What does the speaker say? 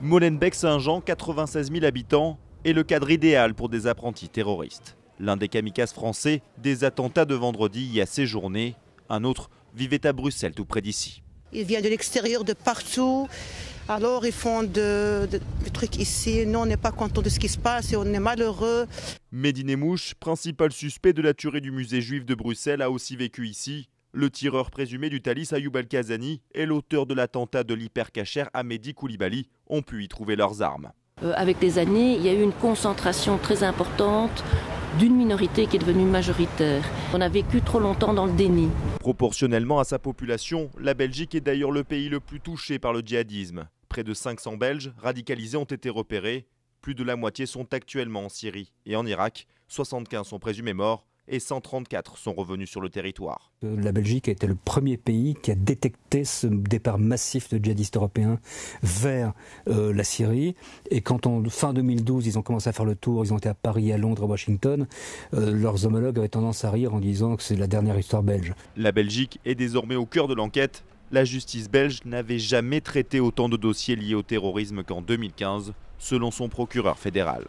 Molenbeek-Saint-Jean, 96 000 habitants, est le cadre idéal pour des apprentis terroristes. L'un des kamikazes français des attentats de vendredi y a séjourné. Un autre vivait à Bruxelles, tout près d'ici. Ils viennent de l'extérieur, de partout. Alors ils font des trucs ici. Nous, on n'est pas content de ce qui se passe et on est malheureux. Mehdi Nemmouche, principal suspect de la tuerie du musée juif de Bruxelles, a aussi vécu ici. Le tireur présumé du Thalys, Ayoub Al-Kazani, et l'auteur de l'attentat de l'hypercacher Hamedi Koulibaly ont pu y trouver leurs armes. Avec les années, il y a eu une concentration très importante d'une minorité qui est devenue majoritaire. On a vécu trop longtemps dans le déni. Proportionnellement à sa population, la Belgique est d'ailleurs le pays le plus touché par le djihadisme. Près de 500 Belges radicalisés ont été repérés. Plus de la moitié sont actuellement en Syrie et en Irak. 75 sont présumés morts et 134 sont revenus sur le territoire. La Belgique a été le premier pays qui a détecté ce départ massif de djihadistes européens vers la Syrie. Et quand fin 2012, ils ont commencé à faire le tour, ils ont été à Paris, à Londres, à Washington, leurs homologues avaient tendance à rire en disant que c'est la dernière histoire belge. La Belgique est désormais au cœur de l'enquête. La justice belge n'avait jamais traité autant de dossiers liés au terrorisme qu'en 2015, selon son procureur fédéral.